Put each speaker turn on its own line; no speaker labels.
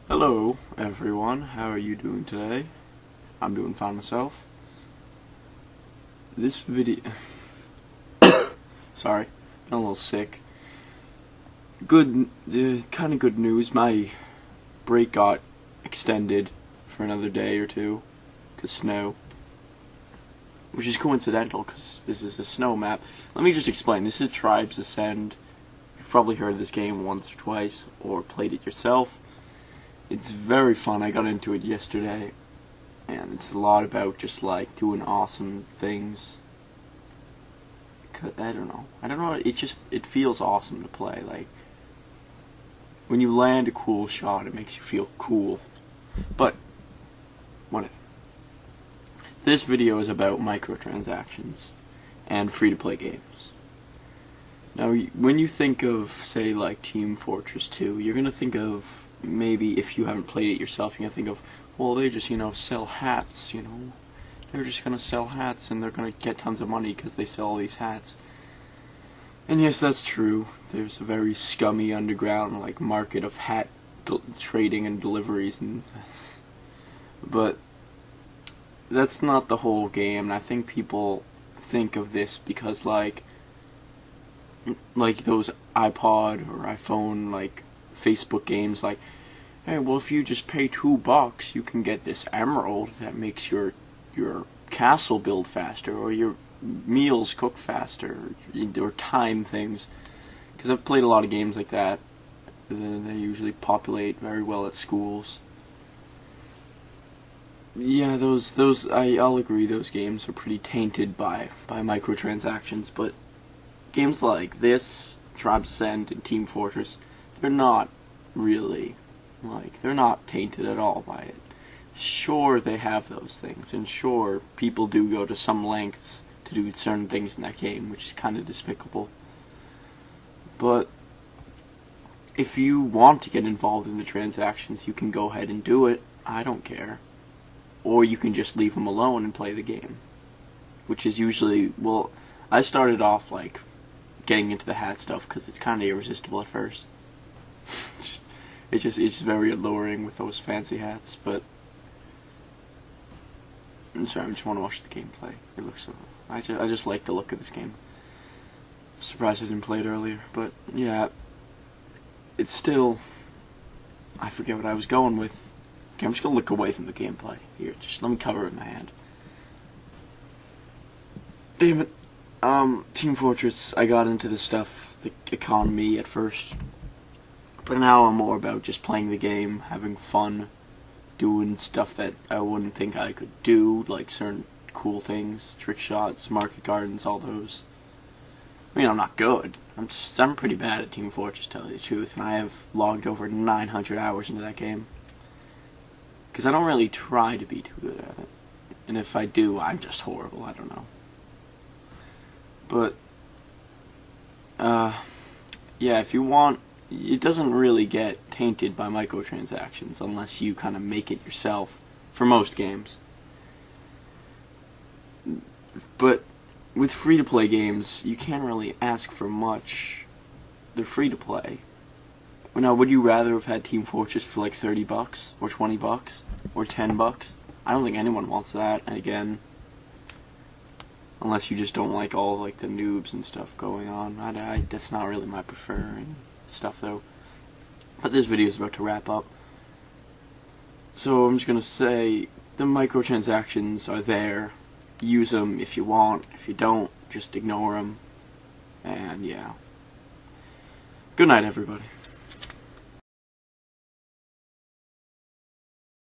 Hello everyone, how are you doing today? I'm doing fine myself. This video sorry, I'm a little sick. Kind of good news, my break got extended for another day or two because snow, which is coincidental because this is a snow map. Let me just explain. This is Tribes Ascend. You've probably heard of this game once or twice or played it yourself. It's very fun. I got into it yesterday, and it's a lot about just like doing awesome things. I don't know. It feels awesome to play. Like when you land a cool shot, it makes you feel cool. But whatever. This video is about microtransactions and free-to-play games. Now, when you think of, say, like Team Fortress 2, you're gonna think of, maybe if you haven't played it yourself, you're gonna think of, well, they just, sell hats, They're just gonna sell hats and they're gonna get tons of money because they sell all these hats. And yes, that's true. There's a very scummy underground, like, market of hat trading and deliveries, but that's not the whole game. And I think people think of this because, like those iPod or iPhone, like, Facebook games, like, hey, well, if you just pay $2, you can get this emerald that makes your castle build faster, or your meals cook faster, or time things. Because I've played a lot of games like that. They usually populate very well at schools. Yeah, I'll agree, those games are pretty tainted by microtransactions, but games like this, Tribes Ascend, and Team Fortress, they're not really, they're not tainted at all by it. Sure, they have those things, and sure, people do go to some lengths to do certain things in that game, which is kind of despicable. But if you want to get involved in the transactions, you can go ahead and do it. I don't care. Or you can just leave them alone and play the game. Which is usually, well, I started off, like, getting into the hat stuff because it's kind of irresistible at first. It's very alluring with those fancy hats, but I'm sorry, I just want to watch the gameplay. It looks so. I just like the look of this game. I'm surprised I didn't play it earlier, but yeah, it's still. I forget what I was going with. Okay, I'm just gonna look away from the gameplay. Here, just let me cover it in my hand. Damn it. Team Fortress, I got into the stuff, the economy at first, but now I'm more about just playing the game, having fun, doing stuff that I wouldn't think I could do, like certain cool things, trick shots, market gardens, all those. I mean, I'm not good. I'm pretty bad at Team Fortress, to tell you the truth, and I have logged over 900 hours into that game. Because I don't really try to be too good at it. And if I do, I'm just horrible, I don't know. But, yeah, if you want, it doesn't really get tainted by microtransactions unless you kind of make it yourself, for most games. But with free-to-play games, you can't really ask for much. They're free-to-play. Now, would you rather have had Team Fortress for like $30 or $20 or $10? I don't think anyone wants that. And again, unless you just don't like all like the noobs and stuff going on. That's not really my preferring stuff though. But this video is about to wrap up, so I'm just gonna say the microtransactions are there. Use them if you want. If you don't, just ignore them. And yeah. Good night, everybody.